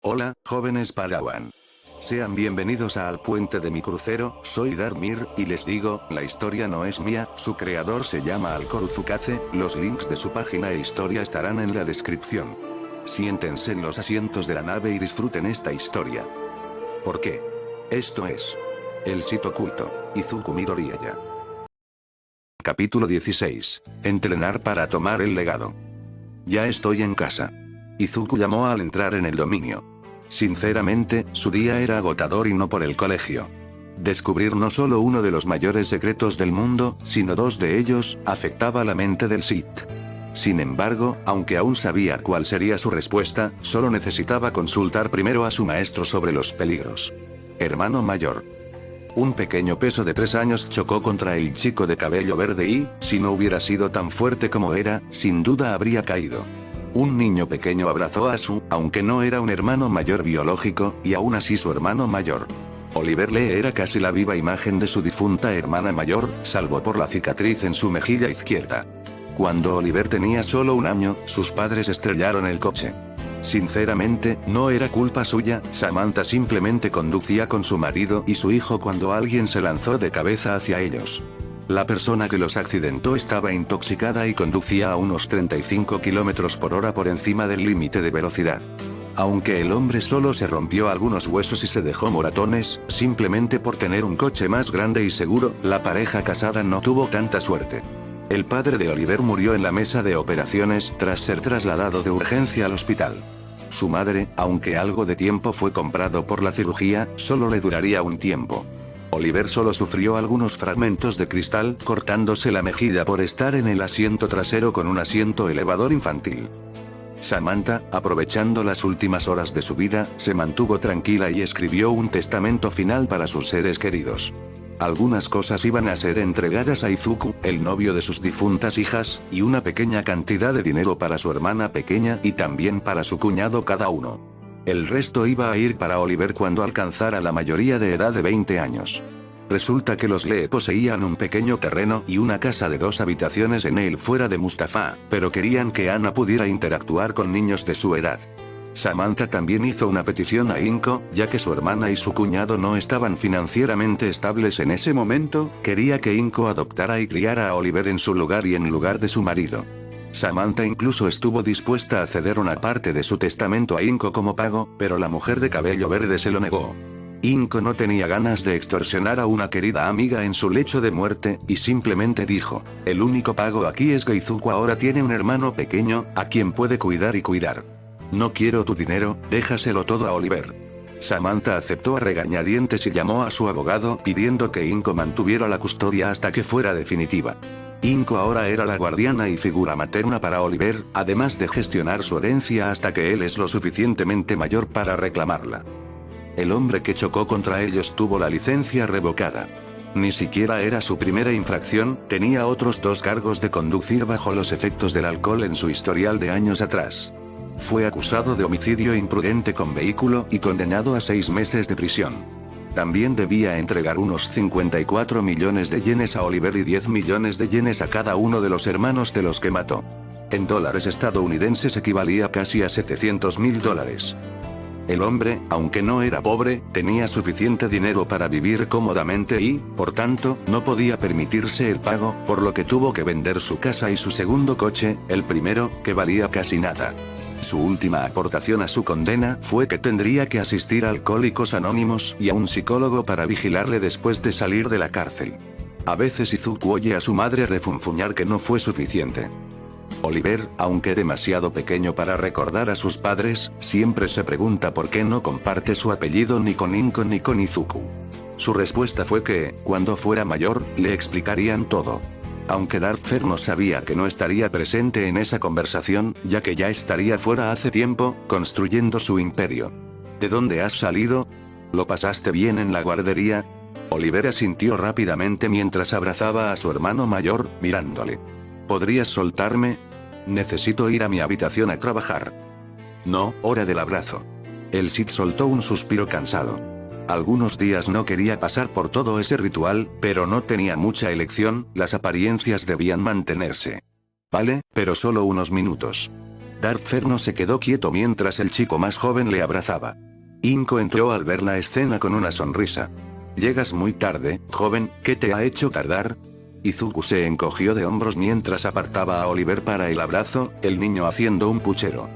Hola, jóvenes Padawan. Sean bienvenidos a Al Puente de mi Crucero, soy Darmir, y les digo, la historia no es mía, su creador se llama Alcor Uzukaze, los links de su página e historia estarán en la descripción. Siéntense en los asientos de la nave y disfruten esta historia. ¿Por qué? Esto es El Sith Oculto, Izuku Midoriya. Capítulo 16. Entrenar para tomar el legado. Ya estoy en casa. Izuku llamó al entrar en el dominio. Sinceramente, su día era agotador y no por el colegio. Descubrir no solo uno de los mayores secretos del mundo, sino dos de ellos, afectaba la mente del Sith. Sin embargo, aunque aún sabía cuál sería su respuesta, solo necesitaba consultar primero a su maestro sobre los peligros. Hermano mayor. Un pequeño peso de 3 años chocó contra el chico de cabello verde y, si no hubiera sido tan fuerte como era, sin duda habría caído. Un niño pequeño abrazó a su, aunque no era un hermano mayor biológico, y aún así su hermano mayor. Oliver Lee era casi la viva imagen de su difunta hermana mayor, salvo por la cicatriz en su mejilla izquierda. Cuando Oliver tenía solo 1 año, sus padres estrellaron el coche. Sinceramente, no era culpa suya, Samantha simplemente conducía con su marido y su hijo cuando alguien se lanzó de cabeza hacia ellos. La persona que los accidentó estaba intoxicada y conducía a unos 35 km por hora por encima del límite de velocidad. Aunque el hombre solo se rompió algunos huesos y se dejó moratones, simplemente por tener un coche más grande y seguro, la pareja casada no tuvo tanta suerte. El padre de Oliver murió en la mesa de operaciones tras ser trasladado de urgencia al hospital. Su madre, aunque algo de tiempo fue comprado por la cirugía, solo le duraría un tiempo. Oliver solo sufrió algunos fragmentos de cristal, cortándose la mejilla por estar en el asiento trasero con un asiento elevador infantil. Samantha, aprovechando las últimas horas de su vida, se mantuvo tranquila y escribió un testamento final para sus seres queridos. Algunas cosas iban a ser entregadas a Izuku, el novio de sus difuntas hijas, y una pequeña cantidad de dinero para su hermana pequeña y también para su cuñado cada uno. El resto iba a ir para Oliver cuando alcanzara la mayoría de edad de 20 años. Resulta que los Lee poseían un pequeño terreno y una casa de 2 habitaciones en él fuera de Mustafá, pero querían que Anna pudiera interactuar con niños de su edad. Samantha también hizo una petición a Inko, ya que su hermana y su cuñado no estaban financieramente estables en ese momento, quería que Inko adoptara y criara a Oliver en su lugar y en lugar de su marido. Samantha incluso estuvo dispuesta a ceder una parte de su testamento a Inko como pago, pero la mujer de cabello verde se lo negó. Inko no tenía ganas de extorsionar a una querida amiga en su lecho de muerte, y simplemente dijo, el único pago aquí es que Izuku ahora tiene un hermano pequeño, a quien puede cuidar y cuidar. No quiero tu dinero, déjaselo todo a Oliver. Samantha aceptó a regañadientes y llamó a su abogado pidiendo que Inko mantuviera la custodia hasta que fuera definitiva. Inko ahora era la guardiana y figura materna para Oliver, además de gestionar su herencia hasta que él es lo suficientemente mayor para reclamarla. El hombre que chocó contra ellos tuvo la licencia revocada. Ni siquiera era su primera infracción, tenía otros 2 cargos de conducir bajo los efectos del alcohol en su historial de años atrás. Fue acusado de homicidio imprudente con vehículo y condenado a 6 meses de prisión. También debía entregar unos 54 millones de yenes a Oliver y 10 millones de yenes a cada uno de los hermanos de los que mató. En dólares estadounidenses equivalía casi a $700.000. El hombre, aunque no era pobre, tenía suficiente dinero para vivir cómodamente y, por tanto, no podía permitirse el pago, por lo que tuvo que vender su casa y su segundo coche, el primero, que valía casi nada. Su última aportación a su condena fue que tendría que asistir a Alcohólicos Anónimos y a un psicólogo para vigilarle después de salir de la cárcel. A veces Izuku oye a su madre refunfuñar que no fue suficiente. Oliver, aunque demasiado pequeño para recordar a sus padres, siempre se pregunta por qué no comparte su apellido ni con Inko ni con Izuku. Su respuesta fue que, cuando fuera mayor, le explicarían todo. Aunque Darth Vader no sabía que no estaría presente en esa conversación, ya que ya estaría fuera hace tiempo, construyendo su imperio. ¿De dónde has salido? ¿Lo pasaste bien en la guardería? Oliver asintió rápidamente mientras abrazaba a su hermano mayor, mirándole. ¿Podrías soltarme? Necesito ir a mi habitación a trabajar. No, hora del abrazo. El Sith soltó un suspiro cansado. Algunos días no quería pasar por todo ese ritual, pero no tenía mucha elección, las apariencias debían mantenerse. Vale, pero solo unos minutos. Darth Ferno se quedó quieto mientras el chico más joven le abrazaba. Inko entró al ver la escena con una sonrisa. Llegas muy tarde, joven, ¿qué te ha hecho tardar? Izuku se encogió de hombros mientras apartaba a Oliver para el abrazo, el niño haciendo un puchero.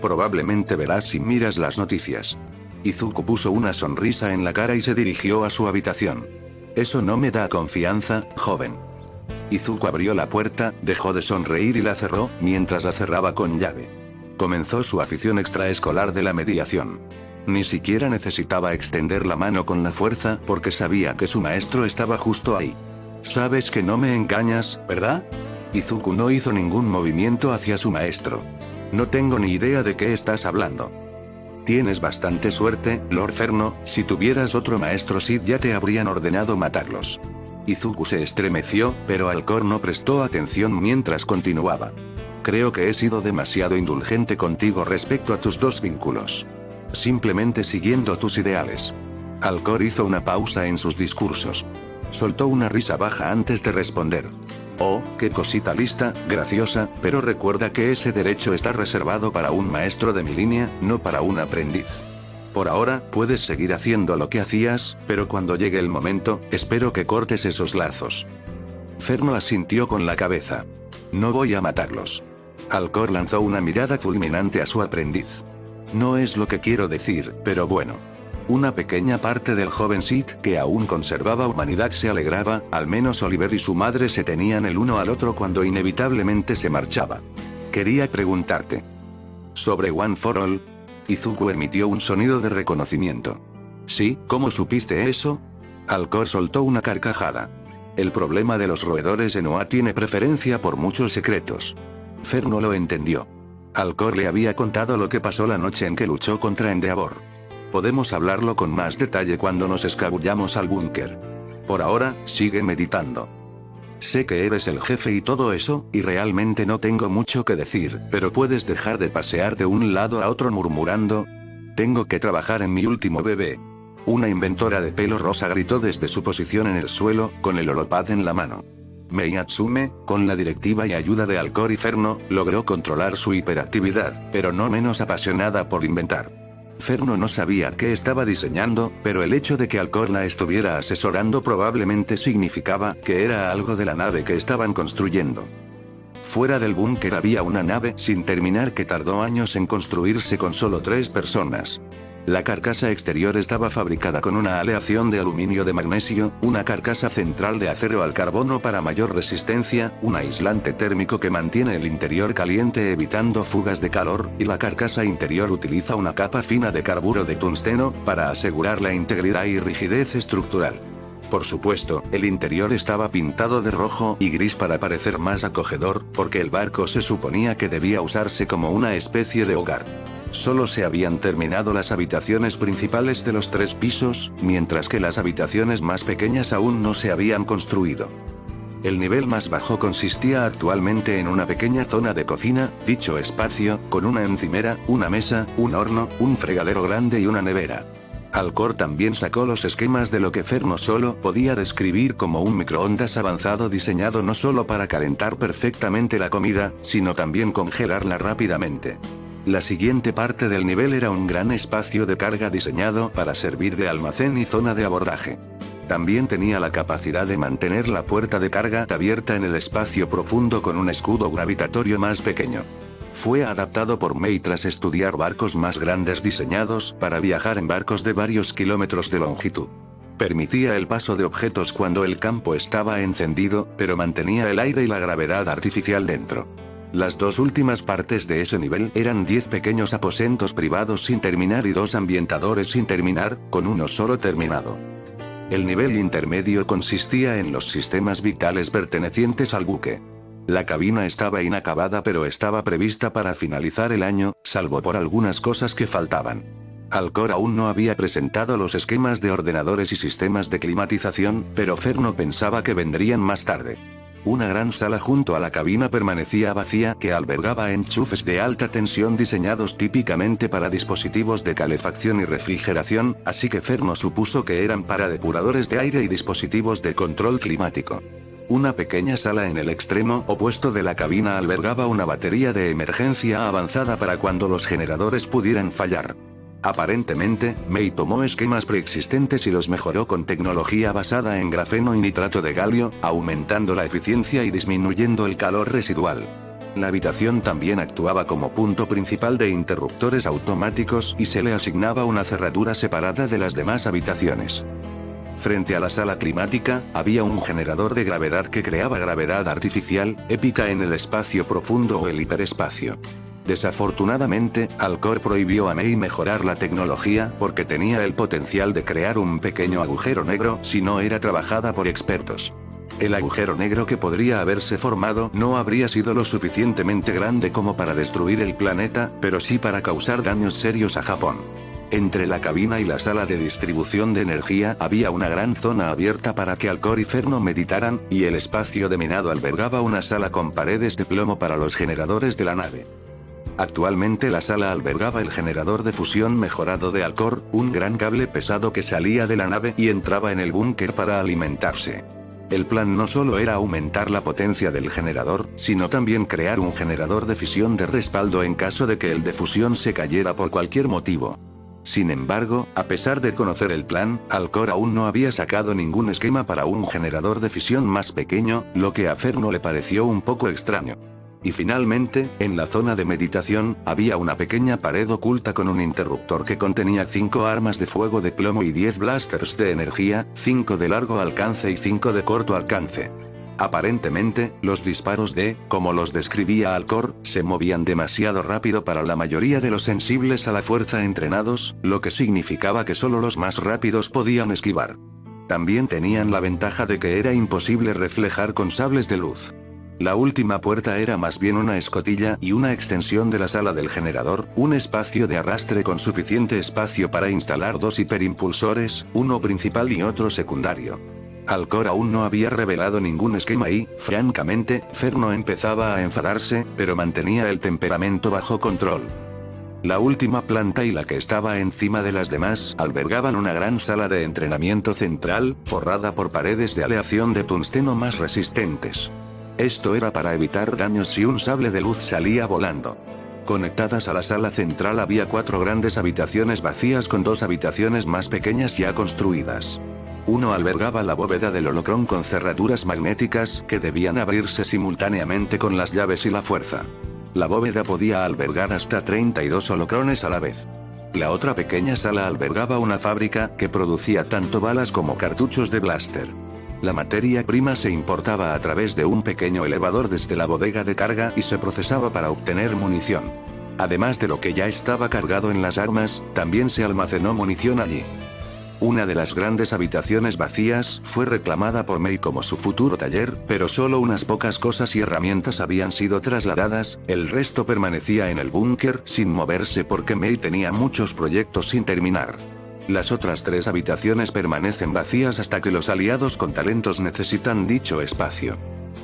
Probablemente verás si miras las noticias. Izuku puso una sonrisa en la cara y se dirigió a su habitación. Eso no me da confianza, joven. Izuku abrió la puerta, dejó de sonreír y la cerró, mientras la cerraba con llave. Comenzó su afición extraescolar de la mediación. Ni siquiera necesitaba extender la mano con la fuerza porque sabía que su maestro estaba justo ahí. Sabes que no me engañas, ¿verdad? Izuku no hizo ningún movimiento hacia su maestro. No tengo ni idea de qué estás hablando. Tienes bastante suerte, Lord Ferno, si tuvieras otro maestro Sith ya te habrían ordenado matarlos. Izuku se estremeció, pero Alcor no prestó atención mientras continuaba. Creo que he sido demasiado indulgente contigo respecto a tus dos vínculos. Simplemente siguiendo tus ideales. Alcor hizo una pausa en sus discursos. Soltó una risa baja antes de responder. Oh, qué cosita lista, graciosa, pero recuerda que ese derecho está reservado para un maestro de mi línea, no para un aprendiz. Por ahora, puedes seguir haciendo lo que hacías, pero cuando llegue el momento, espero que cortes esos lazos. Ferno asintió con la cabeza. No voy a matarlos. Alcor lanzó una mirada fulminante a su aprendiz. No es lo que quiero decir, pero bueno. Una pequeña parte del joven Sith que aún conservaba humanidad se alegraba, al menos Oliver y su madre se tenían el uno al otro cuando inevitablemente se marchaba. Quería preguntarte. ¿Sobre One for All? Izuku emitió un sonido de reconocimiento. Sí, ¿cómo supiste eso? Alcor soltó una carcajada. El problema de los roedores en Oa tiene preferencia por muchos secretos. Ferno lo entendió. Alcor le había contado lo que pasó la noche en que luchó contra Endeavor. Podemos hablarlo con más detalle cuando nos escabullamos al búnker. Por ahora, sigue meditando. Sé que eres el jefe y todo eso, y realmente no tengo mucho que decir, pero puedes dejar de pasear de un lado a otro murmurando. Tengo que trabajar en mi último bebé. Una inventora de pelo rosa gritó desde su posición en el suelo, con el holopad en la mano. Mei Natsume, con la directiva y ayuda de Alcor y Ferno, logró controlar su hiperactividad, pero no menos apasionada por inventar. Ferno no sabía qué estaba diseñando, pero el hecho de que Alcor la estuviera asesorando probablemente significaba que era algo de la nave que estaban construyendo. Fuera del búnker había una nave sin terminar que tardó años en construirse con solo 3 personas. La carcasa exterior estaba fabricada con una aleación de aluminio de magnesio, una carcasa central de acero al carbono para mayor resistencia, un aislante térmico que mantiene el interior caliente evitando fugas de calor, y la carcasa interior utiliza una capa fina de carburo de tungsteno, para asegurar la integridad y rigidez estructural. Por supuesto, el interior estaba pintado de rojo y gris para parecer más acogedor, porque el barco se suponía que debía usarse como una especie de hogar. Solo se habían terminado las habitaciones principales de los 3 pisos, mientras que las habitaciones más pequeñas aún no se habían construido. El nivel más bajo consistía actualmente en una pequeña zona de cocina, dicho espacio, con una encimera, una mesa, un horno, un fregadero grande y una nevera. Alcor también sacó los esquemas de lo que Ferno solo podía describir como un microondas avanzado diseñado no solo para calentar perfectamente la comida, sino también congelarla rápidamente. La siguiente parte del nivel era un gran espacio de carga diseñado para servir de almacén y zona de abordaje. También tenía la capacidad de mantener la puerta de carga abierta en el espacio profundo con un escudo gravitatorio más pequeño. Fue adaptado por Mei tras estudiar barcos más grandes diseñados para viajar en barcos de varios kilómetros de longitud. Permitía el paso de objetos cuando el campo estaba encendido, pero mantenía el aire y la gravedad artificial dentro. Las 2 últimas partes de ese nivel eran 10 pequeños aposentos privados sin terminar y 2 ambientadores sin terminar, con uno solo terminado. El nivel intermedio consistía en los sistemas vitales pertenecientes al buque. La cabina estaba inacabada pero estaba prevista para finalizar el año, salvo por algunas cosas que faltaban. Alcor aún no había presentado los esquemas de ordenadores y sistemas de climatización, pero Ferno pensaba que vendrían más tarde. Una gran sala junto a la cabina permanecía vacía que albergaba enchufes de alta tensión diseñados típicamente para dispositivos de calefacción y refrigeración, así que Ferno supuso que eran para depuradores de aire y dispositivos de control climático. Una pequeña sala en el extremo opuesto de la cabina albergaba una batería de emergencia avanzada para cuando los generadores pudieran fallar. Aparentemente, Mei tomó esquemas preexistentes y los mejoró con tecnología basada en grafeno y nitrato de galio, aumentando la eficiencia y disminuyendo el calor residual. La habitación también actuaba como punto principal de interruptores automáticos y se le asignaba una cerradura separada de las demás habitaciones. Frente a la sala climática, había un generador de gravedad que creaba gravedad artificial, épica en el espacio profundo o el hiperespacio. Desafortunadamente, Alcor prohibió a Mei mejorar la tecnología porque tenía el potencial de crear un pequeño agujero negro si no era trabajada por expertos. El agujero negro que podría haberse formado no habría sido lo suficientemente grande como para destruir el planeta, pero sí para causar daños serios a Japón. Entre la cabina y la sala de distribución de energía había una gran zona abierta para que Alcor y Ferno meditaran, y el espacio de minado albergaba una sala con paredes de plomo para los generadores de la nave. Actualmente la sala albergaba el generador de fusión mejorado de Alcor, un gran cable pesado que salía de la nave y entraba en el búnker para alimentarse. El plan no solo era aumentar la potencia del generador, sino también crear un generador de fisión de respaldo en caso de que el de fusión se cayera por cualquier motivo. Sin embargo, a pesar de conocer el plan, Alcor aún no había sacado ningún esquema para un generador de fisión más pequeño, lo que a Ferno le pareció un poco extraño. Y finalmente, en la zona de meditación, había una pequeña pared oculta con un interruptor que contenía 5 armas de fuego de plomo y 10 blasters de energía, 5 de largo alcance y 5 de corto alcance. Aparentemente, los disparos como los describía Alcor, se movían demasiado rápido para la mayoría de los sensibles a la fuerza entrenados, lo que significaba que solo los más rápidos podían esquivar. También tenían la ventaja de que era imposible reflejar con sables de luz. La última puerta era más bien una escotilla y una extensión de la sala del generador, un espacio de arrastre con suficiente espacio para instalar 2 hiperimpulsores, uno principal y otro secundario. Alcor aún no había revelado ningún esquema y, francamente, Ferno empezaba a enfadarse, pero mantenía el temperamento bajo control. La última planta y la que estaba encima de las demás albergaban una gran sala de entrenamiento central, forrada por paredes de aleación de tungsteno más resistentes. Esto era para evitar daños si un sable de luz salía volando. Conectadas a la sala central había 4 grandes habitaciones vacías con 2 habitaciones más pequeñas ya construidas. Uno albergaba la bóveda del holocrón con cerraduras magnéticas que debían abrirse simultáneamente con las llaves y la fuerza. La bóveda podía albergar hasta 32 holocrones a la vez. La otra pequeña sala albergaba una fábrica que producía tanto balas como cartuchos de blaster. La materia prima se importaba a través de un pequeño elevador desde la bodega de carga y se procesaba para obtener munición. Además de lo que ya estaba cargado en las armas, también se almacenó munición allí. Una de las grandes habitaciones vacías fue reclamada por Mei como su futuro taller, pero solo unas pocas cosas y herramientas habían sido trasladadas, el resto permanecía en el búnker sin moverse porque Mei tenía muchos proyectos sin terminar. Las otras 3 habitaciones permanecen vacías hasta que los aliados con talentos necesitan dicho espacio.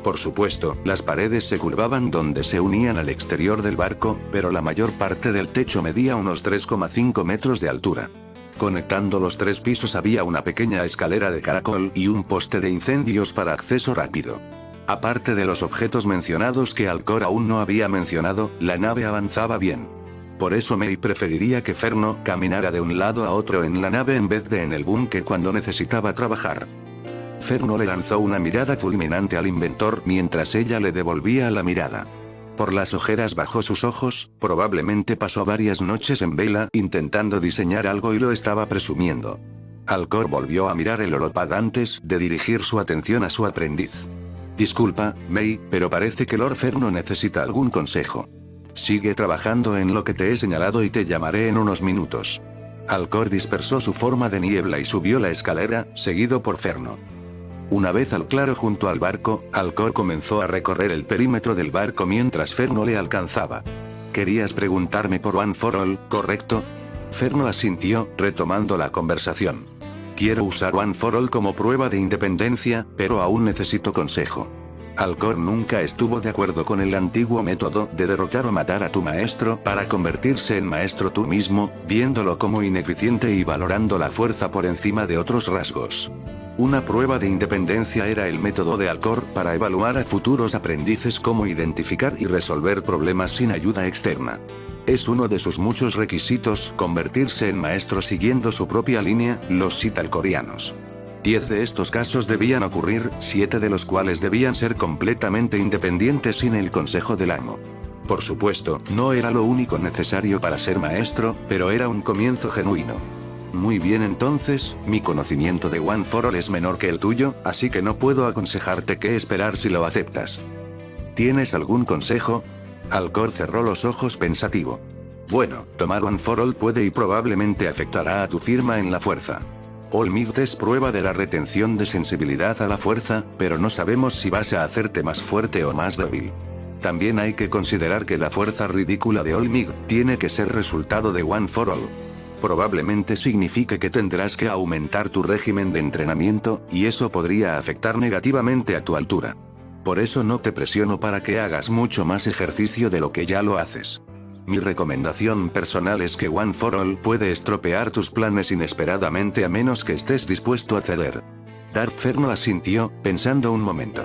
Por supuesto, las paredes se curvaban donde se unían al exterior del barco, pero la mayor parte del techo medía unos 3,5 metros de altura. Conectando los 3 pisos había una pequeña escalera de caracol y un poste de incendios para acceso rápido. Aparte de los objetos mencionados que Alcor aún no había mencionado, la nave avanzaba bien. Por eso Mei preferiría que Ferno caminara de un lado a otro en la nave en vez de en el búnker cuando necesitaba trabajar. Ferno le lanzó una mirada fulminante al inventor mientras ella le devolvía la mirada. Por las ojeras bajo sus ojos, probablemente pasó varias noches en vela intentando diseñar algo y lo estaba presumiendo. Alcor volvió a mirar el holopad antes de dirigir su atención a su aprendiz. Disculpa, Mei, pero parece que Lord Ferno necesita algún consejo. Sigue trabajando en lo que te he señalado y te llamaré en unos minutos. Alcor dispersó su forma de niebla y subió la escalera, seguido por Ferno. Una vez al claro junto al barco, Alcor comenzó a recorrer el perímetro del barco mientras Ferno le alcanzaba. Querías preguntarme por One for All, ¿correcto? Ferno asintió, retomando la conversación. Quiero usar One for All como prueba de independencia, pero aún necesito consejo. Alcor nunca estuvo de acuerdo con el antiguo método de derrotar o matar a tu maestro para convertirse en maestro tú mismo, viéndolo como ineficiente y valorando la fuerza por encima de otros rasgos. Una prueba de independencia era el método de Alcor para evaluar a futuros aprendices cómo identificar y resolver problemas sin ayuda externa. Es uno de sus muchos requisitos convertirse en maestro siguiendo su propia línea, los Sith alcorianos. 10 de estos casos debían ocurrir, 7 de los cuales debían ser completamente independientes sin el consejo del amo. Por supuesto, no era lo único necesario para ser maestro, pero era un comienzo genuino. Muy bien, entonces, mi conocimiento de One for All es menor que el tuyo, así que no puedo aconsejarte qué esperar si lo aceptas. ¿Tienes algún consejo? Alcor cerró los ojos pensativo. Bueno, tomar One for All puede y probablemente afectará a tu firma en la fuerza. All Might es prueba de la retención de sensibilidad a la fuerza, pero no sabemos si vas a hacerte más fuerte o más débil. También hay que considerar que la fuerza ridícula de All Might tiene que ser resultado de One for All. Probablemente signifique que tendrás que aumentar tu régimen de entrenamiento, y eso podría afectar negativamente a tu altura. Por eso no te presiono para que hagas mucho más ejercicio de lo que ya lo haces. Mi recomendación personal es que One for All puede estropear tus planes inesperadamente a menos que estés dispuesto a ceder. Darth Ferno asintió, pensando un momento.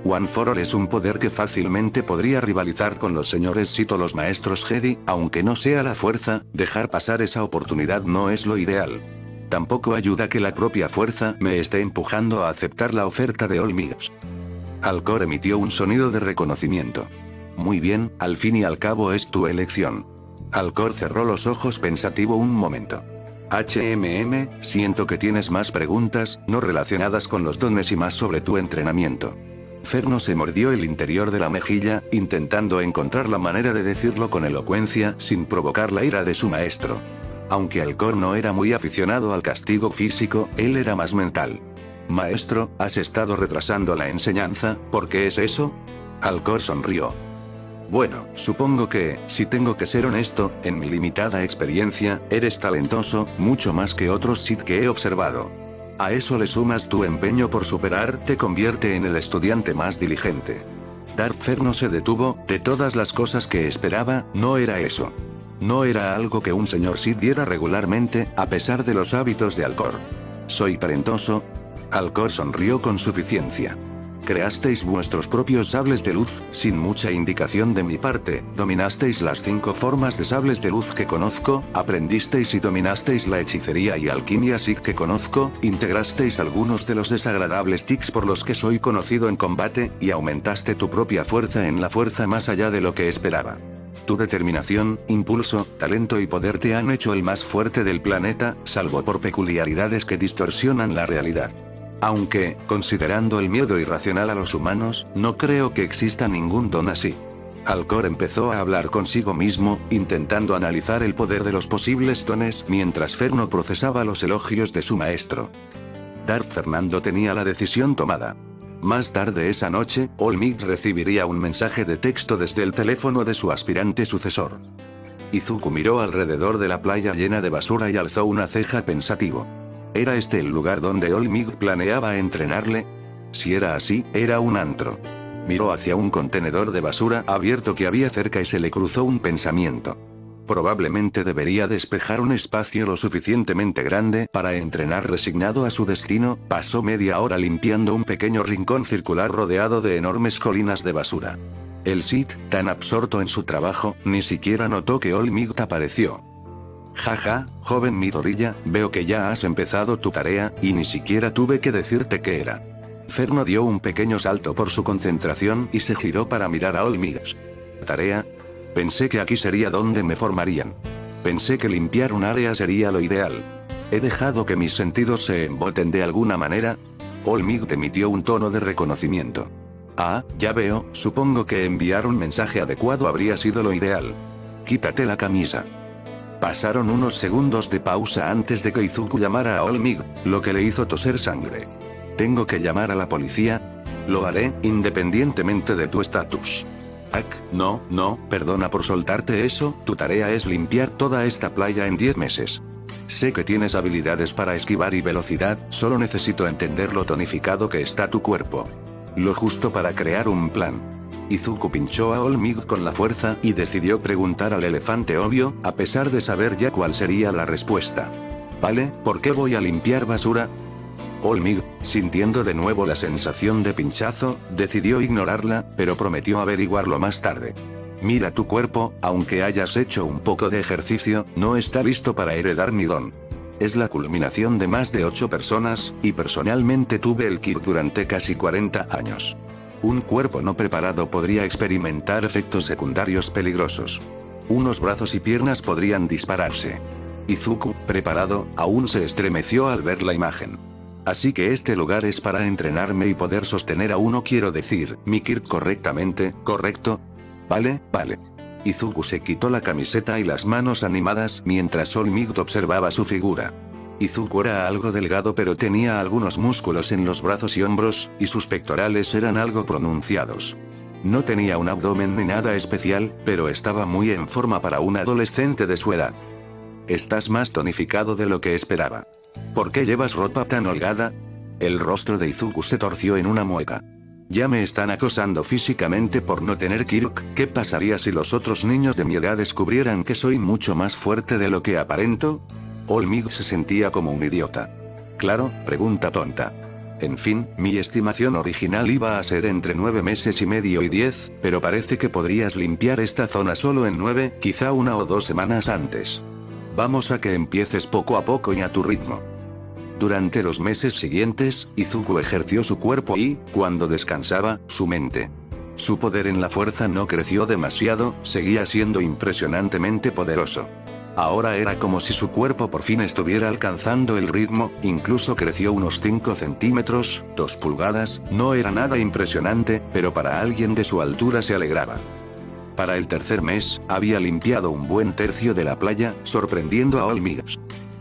One for All es un poder que fácilmente podría rivalizar con los señores Sith o los maestros Jedi, aunque no sea la fuerza, dejar pasar esa oportunidad no es lo ideal. Tampoco ayuda que la propia fuerza me esté empujando a aceptar la oferta de All Might. Alcor emitió un sonido de reconocimiento. Muy bien, al fin y al cabo es tu elección. Alcor cerró los ojos pensativo un momento. Siento que tienes más preguntas, no relacionadas con los dones y más sobre tu entrenamiento. Ferno se mordió el interior de la mejilla, intentando encontrar la manera de decirlo con elocuencia sin provocar la ira de su maestro. Aunque Alcor no era muy aficionado al castigo físico, él era más mental. Maestro, ¿has estado retrasando la enseñanza? ¿Por qué es eso? Alcor sonrió. Bueno, supongo que, si tengo que ser honesto, en mi limitada experiencia, eres talentoso, mucho más que otros Sith que he observado. A eso le sumas tu empeño por superar, te convierte en el estudiante más diligente. Darth Ferno se detuvo, de todas las cosas que esperaba, no era eso. No era algo que un señor Sith diera regularmente, a pesar de los hábitos de Alcor. ¿Soy talentoso? Alcor sonrió con suficiencia. Creasteis vuestros propios sables de luz, sin mucha indicación de mi parte, dominasteis las 5 formas de sables de luz que conozco, aprendisteis y dominasteis la hechicería y alquimia Sith que conozco, integrasteis algunos de los desagradables tics por los que soy conocido en combate, y aumentaste tu propia fuerza en la fuerza más allá de lo que esperaba. Tu determinación, impulso, talento y poder te han hecho el más fuerte del planeta, salvo por peculiaridades que distorsionan la realidad. Aunque, considerando el miedo irracional a los humanos, no creo que exista ningún don así. Alcor empezó a hablar consigo mismo, intentando analizar el poder de los posibles dones mientras Ferno procesaba los elogios de su maestro. Darth Fernando tenía la decisión tomada. Más tarde esa noche, All Might recibiría un mensaje de texto desde el teléfono de su aspirante sucesor. Izuku miró alrededor de la playa llena de basura y alzó una ceja pensativo. ¿Era este el lugar donde All Might planeaba entrenarle? Si era así, era un antro. Miró hacia un contenedor de basura abierto que había cerca y se le cruzó un pensamiento. Probablemente debería despejar un espacio lo suficientemente grande para entrenar. Resignado a su destino, pasó media hora limpiando un pequeño rincón circular rodeado de enormes colinas de basura. El Sith, tan absorto en su trabajo, ni siquiera notó que All Might apareció. Jaja, joven Midoriya, veo que ya has empezado tu tarea, y ni siquiera tuve que decirte qué era. Ferno dio un pequeño salto por su concentración y se giró para mirar a All Might. ¿Tarea? Pensé que aquí sería donde me formarían. Pensé que limpiar un área sería lo ideal. ¿He dejado que mis sentidos se emboten de alguna manera? All Might emitió un tono de reconocimiento. Ah, ya veo, supongo que enviar un mensaje adecuado habría sido lo ideal. Quítate la camisa. Pasaron unos segundos de pausa antes de que Izuku llamara a All Might, lo que le hizo toser sangre. ¿Tengo que llamar a la policía? Lo haré, independientemente de tu estatus. No, perdona por soltarte eso, tu tarea es limpiar toda esta playa en 10 meses. Sé que tienes habilidades para esquivar y velocidad, solo necesito entender lo tonificado que está tu cuerpo. lo justo para crear un plan. Izuku pinchó a Olmig con la fuerza y decidió preguntar al elefante obvio, a pesar de saber ya cuál sería la respuesta. ¿Vale? ¿Por qué voy a limpiar basura? Olmig, sintiendo de nuevo la sensación de pinchazo, decidió ignorarla, pero prometió averiguarlo más tarde. Mira tu cuerpo, aunque hayas hecho un poco de ejercicio, no está listo para heredar mi don. Es la culminación de más de 8 personas, y personalmente tuve el ki durante casi 40 años. Un cuerpo no preparado podría experimentar efectos secundarios peligrosos. Unos brazos y piernas podrían dispararse. Izuku, preparado, aún se estremeció al ver la imagen. Así que este lugar es para entrenarme y poder sostener a uno, quiero decir, mi ki correctamente, ¿correcto? Vale. Izuku se quitó la camiseta y las manos animadas mientras Olmig observaba su figura. Izuku era algo delgado pero tenía algunos músculos en los brazos y hombros, y sus pectorales eran algo pronunciados. No tenía un abdomen ni nada especial, pero estaba muy en forma para un adolescente de su edad. Estás más tonificado de lo que esperaba. ¿Por qué llevas ropa tan holgada? El rostro de Izuku se torció en una mueca. Ya me están acosando físicamente por no tener Kirk. ¿Qué pasaría si los otros niños de mi edad descubrieran que soy mucho más fuerte de lo que aparento? Olmig se sentía como un idiota. Claro, pregunta tonta. En fin, mi estimación original iba a ser entre 9 meses y medio y 10, pero parece que podrías limpiar esta zona solo en 9, quizá 1 o 2 semanas antes. Vamos a que empieces poco a poco y a tu ritmo. Durante los meses siguientes, Izuku ejerció su cuerpo y, cuando descansaba, su mente. Su poder en la fuerza no creció demasiado, seguía siendo impresionantemente poderoso. Ahora era como si su cuerpo por fin estuviera alcanzando el ritmo, incluso creció unos 5 centímetros, 2 pulgadas, no era nada impresionante, pero para alguien de su altura se alegraba. Para el tercer mes, había limpiado un buen tercio de la playa, sorprendiendo a Olmig.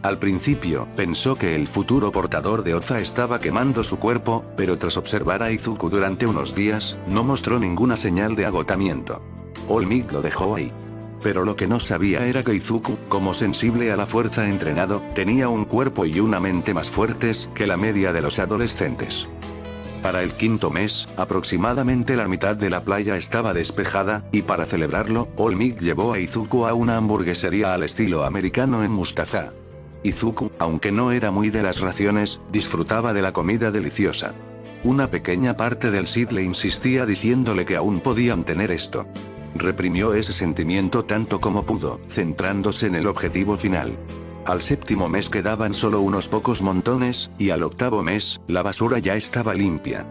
Al principio, pensó que el futuro portador de Oza estaba quemando su cuerpo, pero tras observar a Izuku durante unos días, no mostró ninguna señal de agotamiento. Olmig lo dejó ahí. Pero lo que no sabía era que Izuku, como sensible a la fuerza entrenado, tenía un cuerpo y una mente más fuertes que la media de los adolescentes. Para el quinto mes, aproximadamente la mitad de la playa estaba despejada, y para celebrarlo, Olmig llevó a Izuku a una hamburguesería al estilo americano en Mustafa. Izuku, aunque no era muy de las raciones, disfrutaba de la comida deliciosa. Una pequeña parte del Sid le insistía diciéndole que aún podían tener esto. Reprimió ese sentimiento tanto como pudo, centrándose en el objetivo final. Al séptimo mes quedaban solo unos pocos montones, y al octavo mes, la basura ya estaba limpia.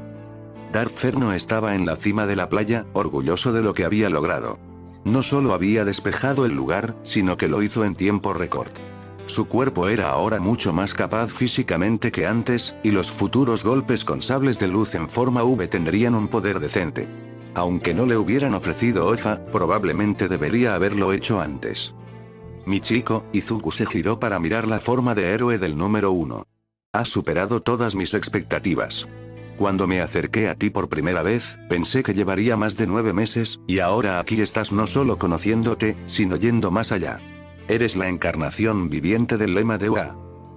Darth Ferno estaba en la cima de la playa, orgulloso de lo que había logrado. No solo había despejado el lugar, sino que lo hizo en tiempo récord. Su cuerpo era ahora mucho más capaz físicamente que antes, y los futuros golpes con sables de luz en forma V tendrían un poder decente. Aunque no le hubieran ofrecido Oza, probablemente debería haberlo hecho antes. Mi chico, Izuku se giró para mirar la forma de héroe del número 1. Has superado todas mis expectativas. Cuando me acerqué a ti por primera vez, pensé que llevaría más de 9 meses, y ahora aquí estás no solo conociéndote, sino yendo más allá. Eres la encarnación viviente del lema de Ua.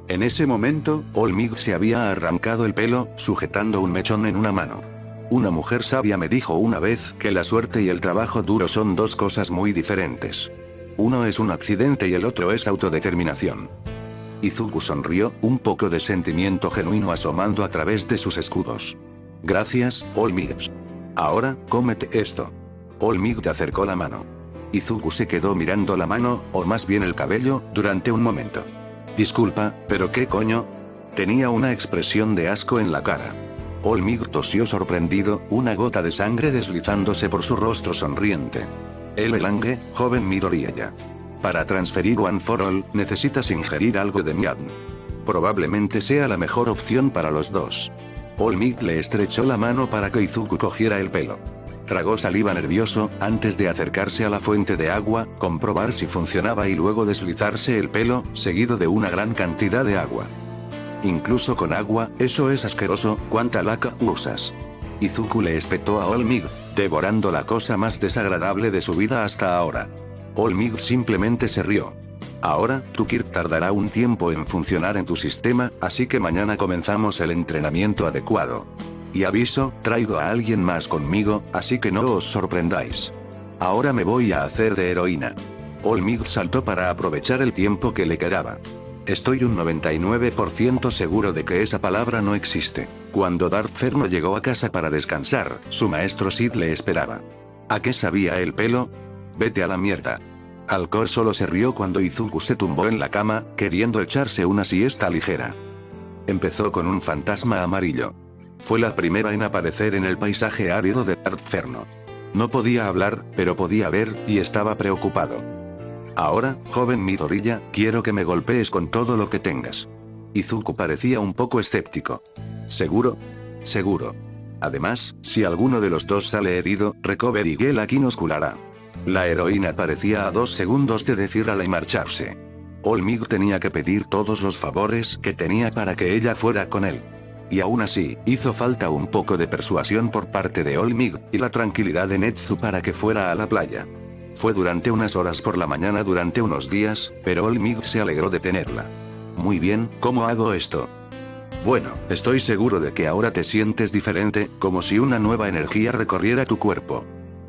En ese momento, Olmig se había arrancado el pelo, sujetando un mechón en una mano. Una mujer sabia me dijo una vez que la suerte y el trabajo duro son dos cosas muy diferentes. Uno es un accidente y el otro es autodeterminación. Izuku sonrió, un poco de sentimiento genuino asomando a través de sus escudos. Gracias, Olmig. Ahora, cómete esto. Olmig te acercó la mano. Izuku se quedó mirando la mano, o más bien el cabello, durante un momento. Disculpa, pero ¿qué coño? Tenía una expresión de asco en la cara. Olmig tosió sorprendido, una gota de sangre deslizándose por su rostro sonriente. El Elange, joven Midoriya. Para transferir One for All, necesitas ingerir algo de Miad. Probablemente sea la mejor opción para los dos. Olmig le estrechó la mano para que Izuku cogiera el pelo. Tragó saliva nervioso, antes de acercarse a la fuente de agua, comprobar si funcionaba y luego deslizarse el pelo, seguido de una gran cantidad de agua. Incluso con agua, eso es asqueroso, ¿cuánta laca usas? Izuku le espetó a Olmig, devorando la cosa más desagradable de su vida hasta ahora. Olmig simplemente se rió. Ahora, tu Kirk tardará un tiempo en funcionar en tu sistema, así que mañana comenzamos el entrenamiento adecuado. Y aviso, traigo a alguien más conmigo, así que no os sorprendáis. Ahora me voy a hacer de heroína. Olmig saltó para aprovechar el tiempo que le quedaba. Estoy un 99% seguro de que esa palabra no existe. Cuando Darth Ferno llegó a casa para descansar, su maestro Sid le esperaba. ¿A qué sabía el pelo? Vete a la mierda. Alcor solo se rió cuando Izuku se tumbó en la cama, queriendo echarse una siesta ligera. Empezó con un fantasma amarillo. Fue la primera en aparecer en el paisaje árido de Darth Ferno. No podía hablar, pero podía ver, y estaba preocupado. Ahora, joven Midoriya, quiero que me golpees con todo lo que tengas. Izuku parecía un poco escéptico. ¿Seguro? Seguro. Además, si alguno de los dos sale herido, Recover y Gel aquí nos curará. La heroína parecía a 2 segundos de decirle y marcharse. Olmig tenía que pedir todos los favores que tenía para que ella fuera con él. Y aún así, hizo falta un poco de persuasión por parte de Olmig, y la tranquilidad de Netsu para que fuera a la playa. Fue durante unas horas por la mañana durante unos días, pero Olmig se alegró de tenerla. Muy bien, ¿cómo hago esto? Bueno, estoy seguro de que ahora te sientes diferente, como si una nueva energía recorriera tu cuerpo.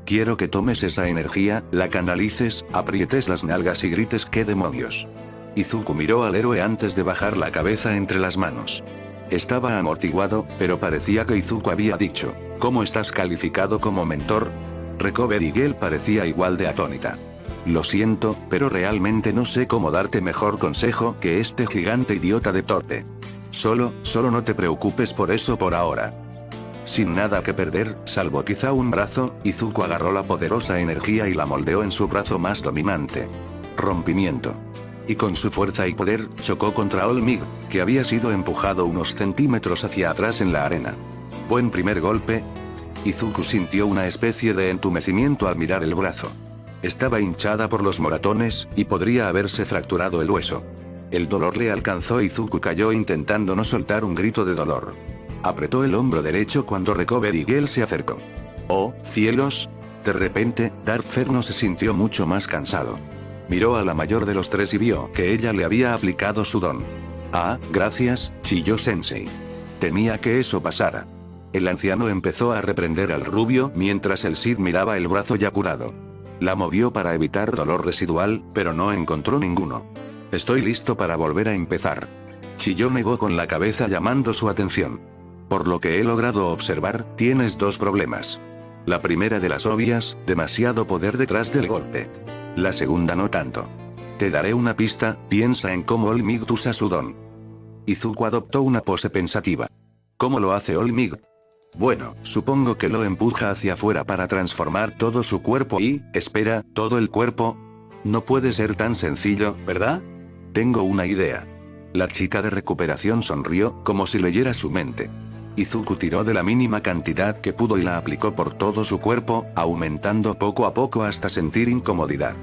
Quiero que tomes esa energía, la canalices, aprietes las nalgas y grites ¡qué demonios! Izuku miró al héroe antes de bajar la cabeza entre las manos. Estaba amortiguado, pero parecía que Izuku había dicho, ¿cómo estás calificado como mentor? Recover y Gel parecía igual de atónita. Lo siento, pero realmente no sé cómo darte mejor consejo que este gigante idiota de Torpe. Solo no te preocupes por eso por ahora. Sin nada que perder, salvo quizá un brazo, Izuku agarró la poderosa energía y la moldeó en su brazo más dominante. Rompimiento. Y con su fuerza y poder, chocó contra Olmig, que había sido empujado unos centímetros hacia atrás en la arena. Buen primer golpe. Izuku sintió una especie de entumecimiento al mirar el brazo. Estaba hinchada por los moratones, y podría haberse fracturado el hueso. El dolor le alcanzó y Izuku cayó intentando no soltar un grito de dolor. Apretó el hombro derecho cuando Recover y Gel se acercó. ¡Oh, cielos! De repente, Darth Ferno se sintió mucho más cansado. Miró a la mayor de los tres y vio que ella le había aplicado su don. Ah, gracias, Chiyo-sensei. Temía que eso pasara. El anciano empezó a reprender al rubio mientras el Sid miraba el brazo ya curado. La movió para evitar dolor residual, pero no encontró ninguno. Estoy listo para volver a empezar. Chiyo negó con la cabeza llamando su atención. Por lo que he logrado observar, tienes 2 problemas. La primera de las obvias, demasiado poder detrás del golpe. La segunda no tanto. Te daré una pista, piensa en cómo Olmig usa su don. Izuku adoptó una pose pensativa. ¿Cómo lo hace Olmig? Bueno, supongo que lo empuja hacia afuera para transformar todo su cuerpo y, espera, ¿todo el cuerpo? No puede ser tan sencillo, ¿verdad? Tengo una idea. La chica de recuperación sonrió, como si leyera su mente. Izuku tiró de la mínima cantidad que pudo y la aplicó por todo su cuerpo, aumentando poco a poco hasta sentir incomodidad.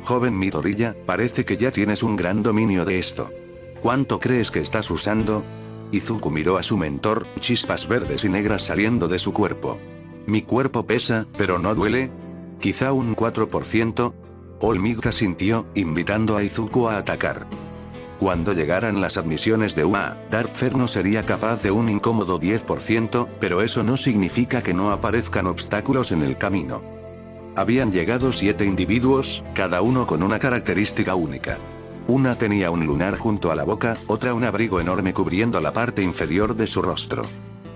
Joven Midoriya, parece que ya tienes un gran dominio de esto. ¿Cuánto crees que estás usando? Izuku miró a su mentor, chispas verdes y negras saliendo de su cuerpo. Mi cuerpo pesa, pero no duele. Quizá un 4%. Olmig asintió, invitando a Izuku a atacar. Cuando llegaran las admisiones de UA, Darth Ferno sería capaz de un incómodo 10%, pero eso no significa que no aparezcan obstáculos en el camino. Habían llegado 7 individuos, cada uno con una característica única. Una tenía un lunar junto a la boca, otra un abrigo enorme cubriendo la parte inferior de su rostro.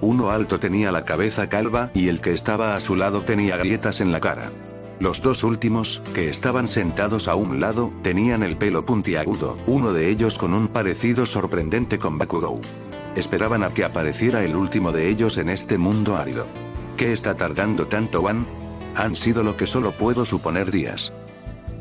Uno alto tenía la cabeza calva, y el que estaba a su lado tenía grietas en la cara. Los 2 últimos, que estaban sentados a un lado, tenían el pelo puntiagudo, uno de ellos con un parecido sorprendente con Bakugou. Esperaban a que apareciera el último de ellos en este mundo árido. ¿Qué está tardando tanto, Wan? Han sido lo que solo puedo suponer días.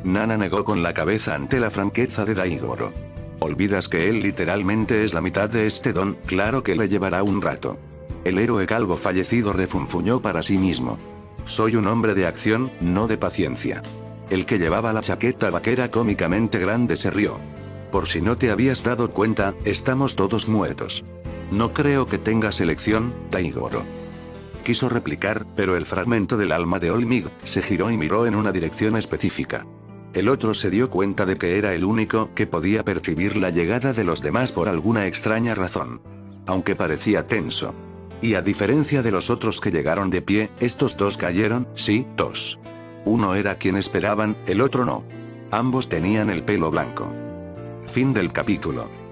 Nana negó con la cabeza ante la franqueza de Daigoro. Olvidas que él literalmente es la mitad de este don, claro que le llevará un rato. El héroe calvo fallecido refunfuñó para sí mismo. Soy un hombre de acción, no de paciencia. El que llevaba la chaqueta vaquera cómicamente grande se rió. Por si no te habías dado cuenta, estamos todos muertos. No creo que tengas elección, Daigoro. Quiso replicar, pero el fragmento del alma de Olmig se giró y miró en una dirección específica. El otro se dio cuenta de que era el único que podía percibir la llegada de los demás por alguna extraña razón. Aunque parecía tenso. Y a diferencia de los otros que llegaron de pie, estos dos cayeron, sí, dos. Uno era quien esperaban, el otro no. Ambos tenían el pelo blanco. Fin del capítulo.